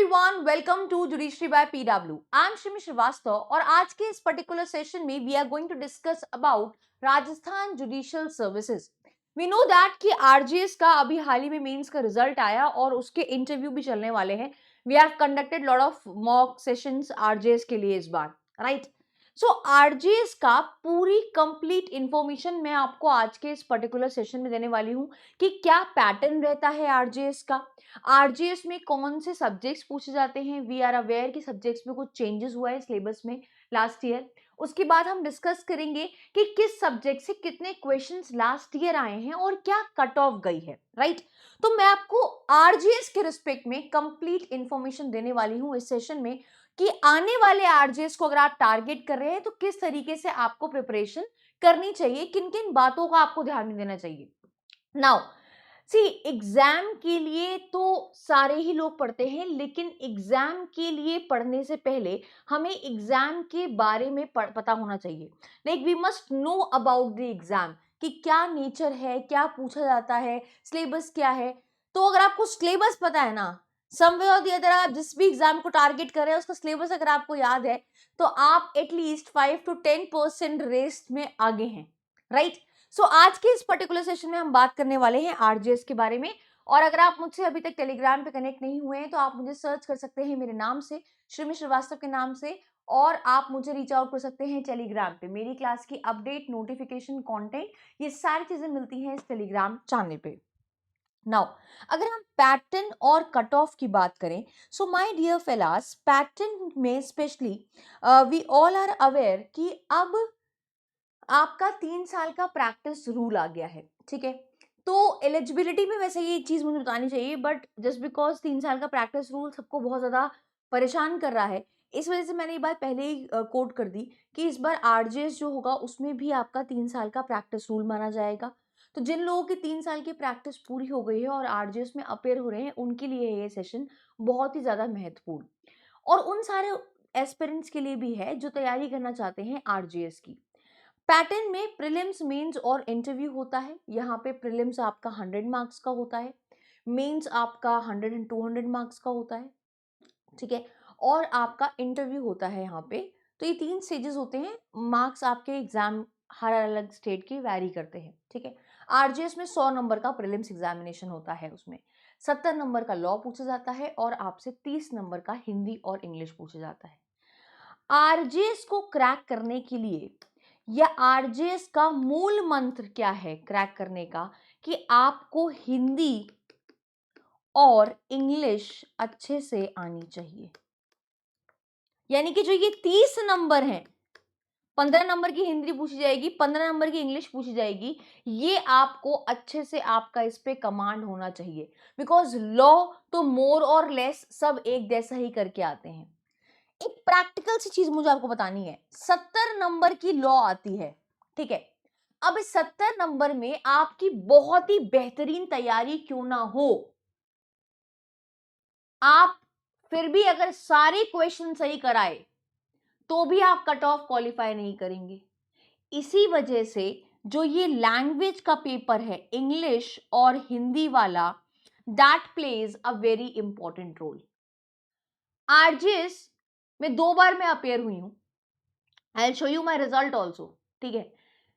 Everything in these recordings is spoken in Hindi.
Everyone, welcome to judiciary by PW. I am Shrimi Srivastava और आज के इस पर्टिकुलर सेशन में we are going to discuss about Rajasthan judicial services. We know that कि आरजीएस का अभी हाल ही में मेंस का रिजल्ट आया और उसके इंटरव्यू भी चलने वाले हैं। We have conducted lot of mock sessions RJS के लिए इस बार, राइट? सो आरजीएस का पूरी कंप्लीट इंफॉर्मेशन मैं आपको आज के इस पर्टिकुलर सेशन में देने वाली हूँ कि क्या पैटर्न रहता है आरजीएस का, आरजीएस में कौन से सब्जेक्ट्स पूछे जाते हैं। वी आर अवेयर कि सब्जेक्ट्स में कुछ चेंजेस हुआ है सिलेबस में लास्ट ईयर। उसके बाद हम डिस्कस करेंगे कि किस सब्जेक्ट से कितने क्वेश्चंस लास्ट ईयर आए हैं और क्या कट ऑफ गई है, राइट? तो मैं आपको आरजीएस के रिस्पेक्ट में कंप्लीट इंफॉर्मेशन देने वाली हूं इस सेशन में कि आने वाले आरजीएस को अगर आप टारगेट कर रहे हैं तो किस तरीके से आपको प्रिपरेशन करनी चाहिए, किन किन बातों का आपको ध्यान में देना चाहिए। नाउ सी, एग्जाम के लिए तो सारे ही लोग पढ़ते हैं, लेकिन एग्जाम के लिए पढ़ने से पहले हमें एग्जाम के बारे में पता होना चाहिए। Like we must know about the exam कि क्या नेचर है, क्या पूछा जाता है, सिलेबस क्या है। तो अगर आपको सिलेबस पता है ना, समवेयर और द अदर आप जिस भी एग्जाम को टारगेट कर रहे हैं उसका सिलेबस अगर आपको याद है तो आप एटलीस्ट 5 to 10% रेस में आगे हैं, राइट? सो आज के इस पर्टिकुलर सेशन में हम बात करने वाले हैं आरजीएस के बारे में। और अगर आप मुझसे अभी तक टेलीग्राम पे कनेक्ट नहीं हुए हैं तो आप मुझे सर्च कर सकते हैं मेरे नाम से, श्रीमी श्रीवास्तव के नाम से, और आप मुझे रीच आउट कर सकते हैं टेलीग्राम पे। मेरी क्लास की अपडेट, नोटिफिकेशन, कंटेंट, ये सारी चीजें मिलती हैं इस टेलीग्राम चैनल पे। नाउ अगर हम पैटर्न और कट ऑफ की बात करें, so my dear fellas, pattern में specially we all are aware कि अब आपका 3 साल का प्रैक्टिस रूल आ गया है, ठीक है? तो एलिजिबिलिटी में वैसे ये चीज मुझे बतानी चाहिए, बट जस्ट बिकॉज 3 साल का प्रैक्टिस रूल सबको बहुत ज्यादा परेशान कर रहा है, इस वजह से मैंने ये बात पहले ही कोट कर दी कि इस बार आरजेएस जो होगा उसमें भी आपका 3 साल का प्रैक्टिस रूल माना जाएगा। तो जिन लोगों की 3 साल की प्रैक्टिस पूरी हो गई है और आरजेएस में अपेयर हो रहे हैं उनके लिए ये सेशन बहुत ही ज्यादा महत्वपूर्ण और उन सारे एस्पिरेंट्स के लिए भी है जो तैयारी करना चाहते हैं आरजेएस की। पैटर्न में प्रीलिम्स, मेंस और इंटरव्यू होता है। यहाँ पे प्रीलिम्स आपका 100 मार्क्स का होता है, मेंस आपका 100 and 200 मार्क्स का होता है, ठीक है? और आपका इंटरव्यू होता है यहाँ पे। तो ये 3 स्टेजेस होते हैं। मार्क्स आपके एग्जाम हर अलग स्टेट के वैरी करते हैं, ठीक है? आरजीएस में 100 नंबर का प्रीलिम्स एग्जामिनेशन होता है, उसमें 70 नंबर का लॉ पूछा जाता है और आपसे 30 नंबर का हिंदी और इंग्लिश पूछा जाता है। आरजीएस को क्रैक करने के लिए या आरजेएस का मूल मंत्र क्या है क्रैक करने का, कि आपको हिंदी और इंग्लिश अच्छे से आनी चाहिए। यानी कि जो ये 30 नंबर हैं, 15 नंबर की हिंदी पूछी जाएगी, 15 नंबर की इंग्लिश पूछी जाएगी, ये आपको अच्छे से आपका इस पे कमांड होना चाहिए। बिकॉज लॉ तो मोर और लेस सब एक जैसा ही करके आते हैं। एक प्रैक्टिकल सी चीज मुझे आपको बतानी है, 70 नंबर की लॉ आती है, ठीक है? अब इस 70 नंबर में आपकी बहुत ही बेहतरीन तैयारी क्यों ना हो, आप फिर भी अगर सारे क्वेश्चन सही कराए तो भी आप कट ऑफ क्वालिफाई नहीं करेंगे। इसी वजह से जो ये लैंग्वेज का पेपर है, इंग्लिश और हिंदी वाला, that plays a very important role. RJS में 2 बार मैं अपेयर हुई हूं, I will show you my result also, ठीक है?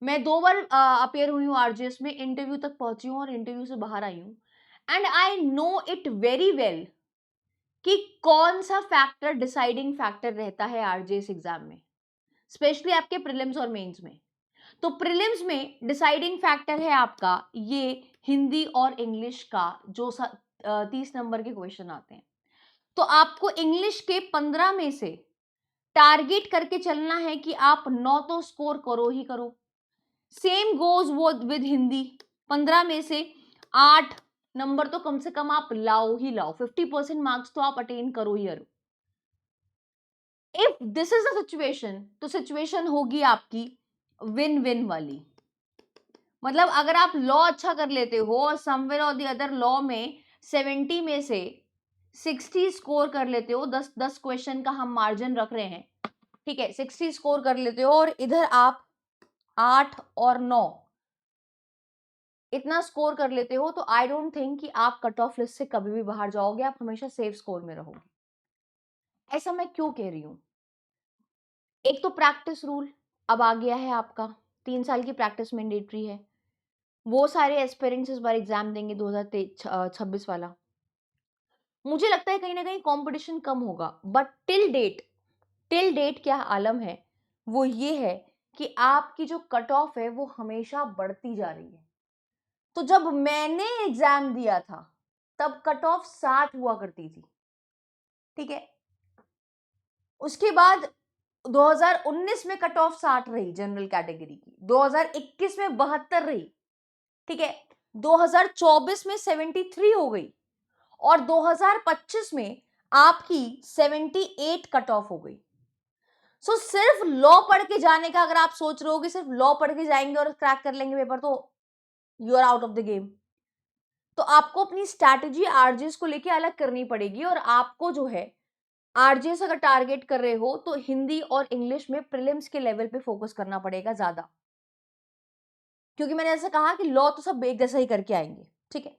मैं 2 बार अपेयर हुई हूँ आरजीएस में, इंटरव्यू तक पहुंची हूँ और इंटरव्यू से बाहर आई हूँ। And I know it very well कि कौन सा फैक्टर डिसाइडिंग फैक्टर रहता है आरजीएस एग्जाम में, स्पेशली आपके प्रीलिम्स और मेंस में। तो प्रीलिम्स में डिसाइडिंग फैक्टर है आपका ये हिंदी और इंग्लिश का, जो 30 नंबर के क्वेश्चन आते हैं। तो आपको इंग्लिश के 15 में से टारगेट करके चलना है कि आप 9 तो स्कोर करो ही करो। सेम गोज वो विद हिंदी, 15 में से 8 नंबर तो कम से कम आप लाओ ही लाओ, 50% मार्क्स तो आप अटेन करो ही करो। If this is the situation, तो सिचुएशन होगी आपकी विन विन वाली। मतलब अगर आप लॉ अच्छा कर लेते हो और समवेयर और द अदर लॉ में 70 में से 60 स्कोर कर लेते हो, 10 क्वेश्चन का हम मार्जिन रख रहे हैं, ठीक है? 60 स्कोर कर लेते हो और इधर आप 8 और 9 इतना स्कोर कर लेते हो, तो आई डोंट थिंक कि आप कट ऑफ लिस्ट से कभी भी बाहर जाओगे, आप हमेशा सेफ स्कोर में रहोगे। ऐसा मैं क्यों कह रही हूँ? एक तो प्रैक्टिस रूल अब आ गया है आपका, 3 साल की प्रैक्टिस मैंडेटरी है। वो सारे एस्पिरेंट्स इस बार एग्ज़ाम देंगे 2026 वाला। मुझे लगता है कहीं न कहीं कॉम्पिटिशन कम होगा, बट टिल डेट क्या आलम है, वो ये है कि आपकी जो कट ऑफ है वो हमेशा बढ़ती जा रही है। तो जब मैंने एग्ज़ाम दिया था, तब कट ऑफ 60 हुआ करती थी, ठीक है? उसके बाद 2019 में कट ऑफ 60 रही जनरल कैटेगरी की, 2021 में 72 रही, ठीक है? 2024 में 73 हो गई और 2025 में आपकी 78 कट ऑफ हो गई। सो सिर्फ लॉ पढ़ के जाने का अगर आप सोच रहे हो कि सिर्फ लॉ पढ़ के जाएंगे और क्रैक कर लेंगे पेपर, तो you are out of the game. तो आपको अपनी स्ट्रैटेजी आरजेएस को लेके अलग करनी पड़ेगी और आपको जो है आरजेएस अगर टारगेट कर रहे हो तो हिंदी और इंग्लिश में प्रीलिम्स के लेवल पे फोकस करना पड़ेगा ज्यादा, क्योंकि मैंने ऐसा कहा कि लॉ तो सब एक जैसा ही करके आएंगे, ठीक है?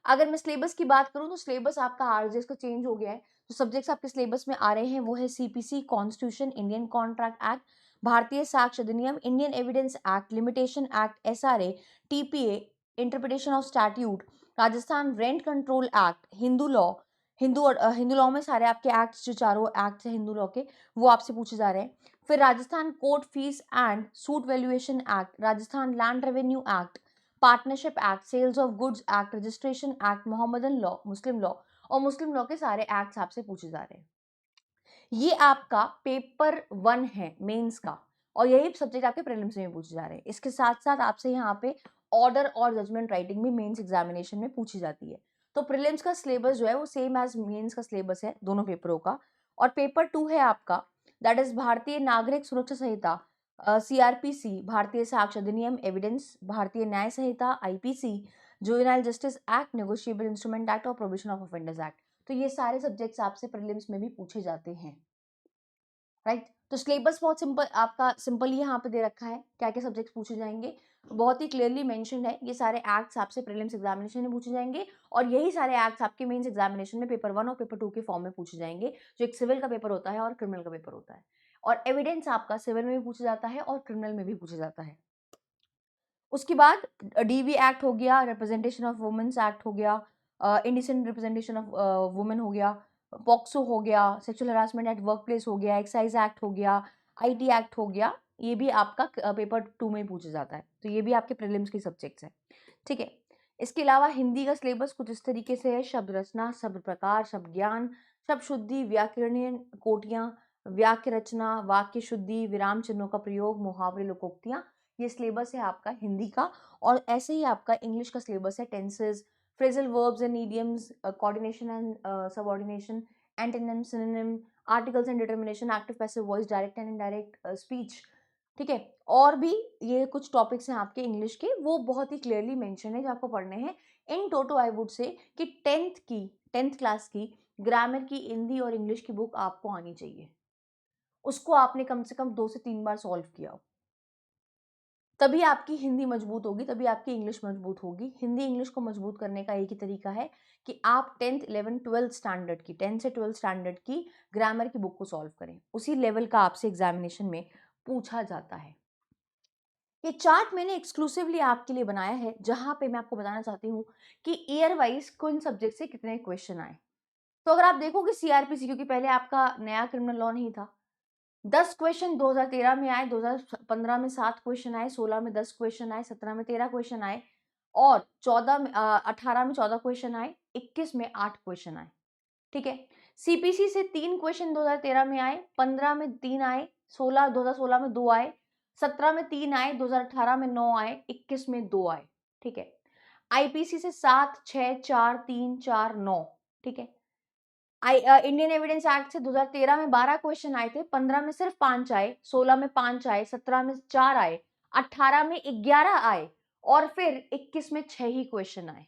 अगर मैं सिलेबस की बात करूं तो सिलेबस आपका आरजेएस का चेंज हो गया है। जो सब्जेक्ट्स आपके सिलेबस में आ रहे हैं वो है CPC, constitution, Indian contract act, भारतीय साक्ष्य अधिनियम, Indian evidence act, limitation act, SRA, TPA, interpretation of statute, Rajasthan rent control act, Hindu law में सारे आपके एक्ट्स, जो चारों एक्ट्स हैं हिंदू लॉ के, वो आपसे पूछे जा रहे हैं। फिर Rajasthan court fees and suit valuation act, Rajasthan land revenue act, partnership act, sales of goods act, registration act, Mohammedan law, Muslim law, और मुस्लिम लॉ के सारे एक्ट्स आपसे पूछे जा रहे हैं। ये आपका पेपर 1 है मेंस का, और यही सब्जेक्ट आपके प्रीलिम्स में पूछे जा रहे हैं। इसके साथ साथ आपसे यहाँ पे ऑर्डर और जजमेंट राइटिंग भी मेंस एग्जामिनेशन में पूछी जाती है। तो प्रीलिम्स का सिलेबस जो है वो सेम एज मेंस का सिलेबस है दोनों पेपरों का। और पेपर 2 है आपका, दैट इज भारतीय नागरिक सुरक्षा संहिता, सीआरपीसी, भारतीय साक्ष्य अधिनियम evidence, Bharatiya Nyaya Sanhita, IPC, juvenile justice act, negotiable instrument act और प्रोविजन ऑफ ऑफेंडर्स एक्ट। तो ये सारे सब्जेक्ट्स आपसे प्रीलिम्स में भी पूछे जाते हैं, राइट? तो सिलेबस बहुत सिंपल, आपका सिंपल ही यहाँ पे दे रखा है, क्या क्या सब्जेक्ट्स पूछे जाएंगे बहुत ही क्लियरली मेंशन्ड है। ये सारे एक्ट्स आपसे प्रीलिम्स एग्जामिनेशन में पूछे जाएंगे और यही सारे एक्ट्स आपके मेंस एग्जामिनेशन में पेपर 1 और पेपर 2 के फॉर्म में पूछे जाएंगे, जो एक सिविल का पेपर होता है और क्रिमिनल का पेपर होता है। और एविडेंस आपका सिविल में भी पूछा जाता है और क्रिमिनल में भी पूछा जाता है। उसके बाद डीवी एक्ट हो गया, रिप्रेजेंटेशन ऑफ वुमेन्स एक्ट हो गया, इंडिसेंट रिप्रेजेंटेशन ऑफ वुमेन हो गया, पॉक्सो हो गया, sexual harassment at work place हो गया, एक्साइज एक्ट हो गया, आईटी एक्ट हो गया। ये भी आपका पेपर 2 में पूछा जाता है, तो ये भी आपके प्रीलिम्स के सब्जेक्ट्स हैं, ठीक है? इसके अलावा हिंदी का सिलेबस कुछ इस तरीके से है: शब्द रचना, शब्द प्रकार, शब्द ज्ञान, शब्द शुद्धि, व्याकरणीय कोटियां, वाक्य रचना, वाक्य शुद्धि, विराम चिन्हों का प्रयोग, मुहावरे, लोकोक्तियां। ये सिलेबस है आपका हिंदी का। और ऐसे ही आपका इंग्लिश का सिलेबस है: tenses, phrasal verbs and idioms, coordination and subordination, antonym, synonym, articles and determination, active passive voice, direct and indirect speech, ठीक है? और भी ये कुछ टॉपिक्स हैं आपके इंग्लिश के, वो बहुत ही क्लियरली मेंशन है जो आपको पढ़ने हैं। इन टोटो आई वुड से कि 10th क्लास की ग्रामर की हिंदी और इंग्लिश की बुक आपको आनी चाहिए। उसको आपने कम से कम 2 से 3 बार सॉल्व किया हो, तभी आपकी हिंदी मजबूत होगी, तभी आपकी इंग्लिश मजबूत होगी। हिंदी इंग्लिश को मजबूत करने का एक ही तरीका है कि आप 10th 11th 12th स्टैंडर्ड की, 10 से 12th स्टैंडर्ड की ग्रामर की बुक को सॉल्व करें। उसी लेवल का आपसे एग्जामिनेशन में पूछा जाता है। ये चार्ट मैंने एक्सक्लूसिवली आपके लिए बनाया है, जहां पे मैं आपको बताना चाहती हूँ कि ईयर वाइज किन सब्जेक्ट से कितने क्वेश्चन आए। तो अगर आप देखोगे सीआरपीसी, क्योंकि पहले आपका नया क्रिमिनल लॉ नहीं था, 10 क्वेश्चन 2013 में आए, 2015 में 7 क्वेश्चन आए, 16 में 10 क्वेश्चन आए, 17 में 13 क्वेश्चन आए, और 18 में 14 क्वेश्चन आए, 21 में 8 क्वेश्चन आए, ठीक है? सीपीसी से 3 क्वेश्चन 2013 में आए, 15 में 3 आए, 2016 में 2 आए, 17 में 3 आए, 2018 में 9 आए, 21 में 2 आए, ठीक है? आईपीसी से 7, 6, 4, 3, 4, 9, ठीक है? इंडियन एविडेंस एक्ट से 2013 में 12 क्वेश्चन आए थे, 15 में सिर्फ 5 आए, 16 में 5 आए, 17 में 4 आए, 18 में 11 आए, और फिर 21 में 6 ही क्वेश्चन आए।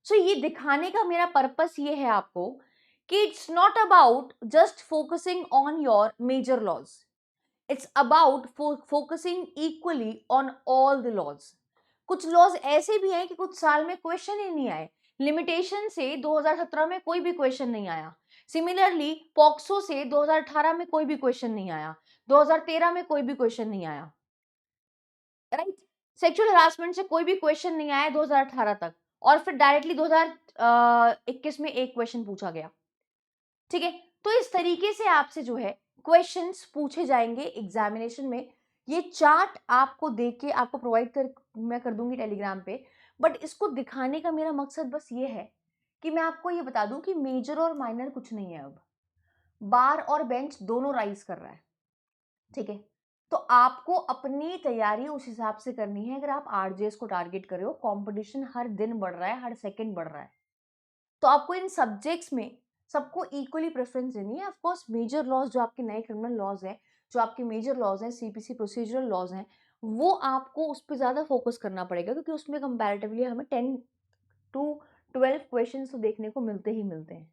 सो ये दिखाने का मेरा पर्पस ये है आपको कि it's not about just focusing on your major laws, it's about focusing equally on all the laws. कुछ लॉज ऐसे भी हैं कि कुछ साल में क्वेश्चन ही नहीं आए। लिमिटेशन से 2017 में कोई भी क्वेश्चन नहीं आया, सिमिलरली पॉक्सो से 2018 में कोई भी क्वेश्चन नहीं आया, 2013 में कोई भी क्वेश्चन नहीं आया, राइट? सेक्सुअल हरासमेंट से कोई भी क्वेश्चन नहीं आया 2018 तक, और फिर डायरेक्टली 2021 में एक क्वेश्चन पूछा गया, ठीक है? तो इस तरीके से आपसे जो है क्वेश्चंस पूछे जाएंगे एग्जामिनेशन में। ये चार्ट आपको देख के आपको प्रोवाइड कर मैं कर दूंगी टेलीग्राम पे, बट इसको दिखाने का मेरा मकसद बस ये है कि मैं आपको ये बता दूं कि मेजर और माइनर कुछ नहीं है, अब बार और बेंच दोनों राइज कर रहा है, ठीक है? तो आपको अपनी तैयारी उस हिसाब से करनी है। अगर आप आरजेएस को टारगेट कर रहे हो, कंपटीशन हर दिन बढ़ रहा है, हर सेकंड बढ़ रहा है, तो आपको इन सब्जेक्ट्स में सबको इक्वली प्रेफरेंस देनी है। ऑफ कोर्स मेजर लॉज जो आपके नए क्रिमिनल लॉज हैं, जो आपके मेजर लॉज हैं, सीपीसी प्रोसीजरल लॉज हैं, वो आपको उस पर ज़्यादा फोकस करना पड़ेगा, क्योंकि उसमें कंपैरेटिवली हमें 10 टू 12 क्वेश्चन तो देखने को मिलते ही मिलते हैं।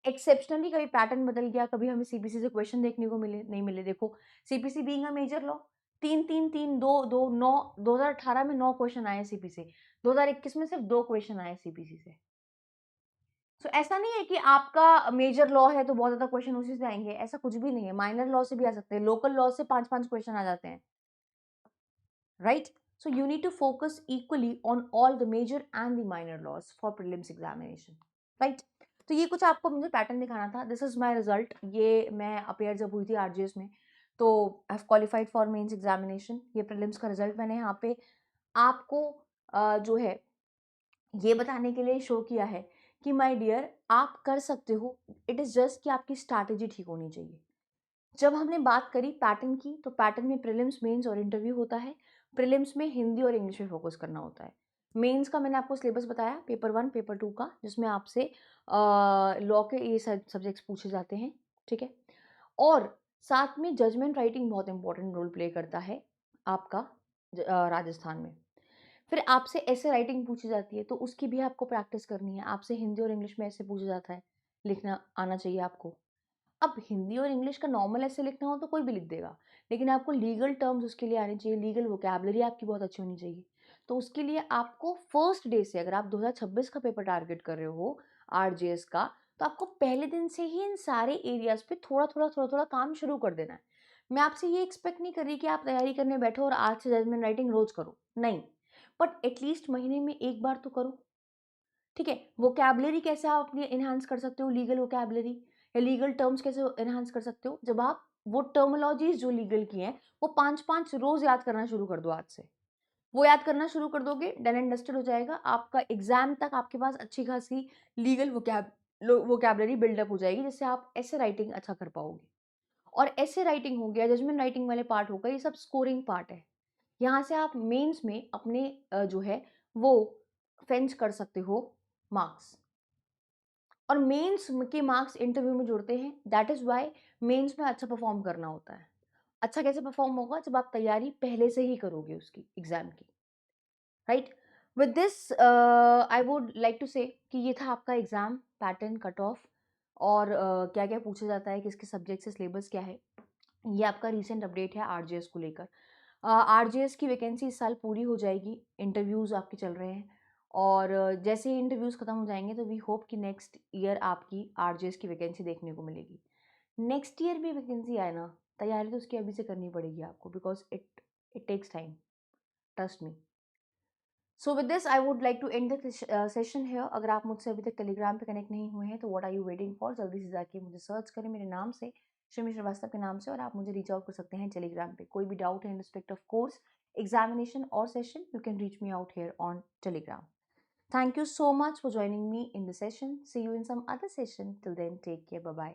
एक्सेप्शनली कभी पैटर्न बदल गया, कभी हमें सीपीसी से क्वेश्चन देखने को मिले नहीं मिले। देखो, CPC being a major law, 3 3 3 2 2 9, 2018 में 9 क्वेश्चन आए सीपीसी, 2021 में सिर्फ 2 क्वेश्चन आए सीपीसी से। तो ऐसा नहीं है कि आपका मेजर लॉ है तो बहुत ज्यादा क्वेश्चन उसी से आएंगे, ऐसा कुछ भी नहीं है। माइनर लॉ से भी आ सकते हैं, लोकल लॉ से 5 5 क्वेश्चन आ जाते हैं, right? So you need to focus equally on all the major and the minor laws for prelims examination, right? तो ये कुछ आपको मुझे पैटर्न दिखाना था। This is my result. ये मैं अपेयर जब हुई थी आरजीएस में, तो I have qualified for mains examination. ये प्रीलिम्स का रिजल्ट मैंने यहाँ पे आपको जो है ये बताने के लिए शो किया है कि माय डियर आप कर सकते हो। इट इज़ जस्ट कि आपकी स्ट्रैटेजी ठीक होनी चाहिए। जब हमने बात करी पैटर्न की, तो पैटर्न में प्रीलिम्स, मेंस और इंटरव्यू होता है। प्रीलिम्स में हिंदी और इंग्लिश में फोकस करना होता है। मेंस का मैंने आपको सिलेबस बताया, पेपर 1 पेपर 2 का, जिसमें आपसे लॉ के ये सब्जेक्ट्स पूछे जाते हैं, ठीक है? और साथ में जजमेंट राइटिंग बहुत इंपॉर्टेंट रोल प्ले करता है आपका राजस्थान में। फिर आपसे ऐसे राइटिंग पूछी जाती है, तो उसकी भी आपको प्रैक्टिस करनी है। आपसे हिंदी और इंग्लिश में ऐसे पूछा जाता है, लिखना आना चाहिए आपको। अब हिंदी और इंग्लिश का नॉर्मल ऐसे लिखना हो तो कोई भी लिख देगा, लेकिन आपको लीगल टर्म्स उसके लिए आने चाहिए, लीगल वोकैबुलरी आपकी बहुत अच्छी होनी चाहिए। तो उसके लिए आपको फर्स्ट डे से, अगर आप 2026 का पेपर टारगेट कर रहे हो आरजेएस का, तो आपको पहले दिन से ही इन सारे एरियाज पे थोड़ा थोड़ा काम शुरू कर देना है। मैं आपसे ये एक्सपेक्ट नहीं कर रही कि आप तैयारी करने बैठो और आज से जजमेंट राइटिंग रोज करो, नहीं, बट एटलीस्ट महीने में एक बार तो करो, ठीक है? वोकैबुलरी कैसे आप अपनी एनहांस कर सकते हो, लीगल वोकैबुलरी या लीगल टर्म्स कैसे एनहांस कर सकते हो, जब आप वो टर्मिनोलॉजीज जो लीगल की हैं वो 5 5 रोज याद करना शुरू कर दो आज से। वो याद करना शुरू कर दोगे, डन एंड डस्टेड हो जाएगा आपका। एग्जाम तक आपके पास अच्छी खासी लीगल वोकैबुलरी बिल्डअप हो जाएगी, जिससे आप ऐसे राइटिंग अच्छा कर पाओगे। और ऐसे राइटिंग हो गया, जजमेंट राइटिंग वाले पार्ट हो गए, ये सब स्कोरिंग पार्ट है। यहाँ से आप मेंस में अपने जो है वो फेंच कर सकते हो मार्क्स, और मेंस के मार्क्स इंटरव्यू में जुड़ते हैं। दैट इज वाई मेंस में अच्छा परफॉर्म करना होता है। अच्छा कैसे परफॉर्म होगा, जब आप तैयारी पहले से ही करोगे उसकी एग्जाम की, right? With this I would like to say कि ये था आपका एग्जाम पैटर्न, कट ऑफ, और क्या क्या पूछा जाता है, किसके सब्जेक्ट से, सिलेबस क्या है। ये आपका रीसेंट अपडेट है आरजेएस को लेकर। आरजेएस की वैकेंसी इस साल पूरी हो जाएगी, इंटरव्यूज़ आपके चल रहे हैं, और जैसे ही इंटरव्यूज़ ख़त्म हो जाएंगे तो वी होप कि नेक्स्ट ईयर आपकी आरजेएस की वैकेंसी देखने को मिलेगी। नेक्स्ट ईयर भी वैकेंसी आए ना, तैयारी तो उसकी अभी से करनी पड़ेगी आपको, because it it takes time, trust me. So with this I would like to end the session here. अगर आप मुझसे अभी तक टेलीग्राम पे कनेक्ट नहीं हुए हैं तो what are you waiting for, जल्दी से जाके मुझे सर्च करें मेरे नाम से, शमी श्रीवास्तव के नाम से, और आप मुझे रीच आउट कर सकते हैं टेलीग्राम पे। कोई भी डाउट है in respect of course, examination और session, you can reach me out here on Telegram. Thank you so much for joining me in the session. See you in some other session. Till then, take care. Bye bye.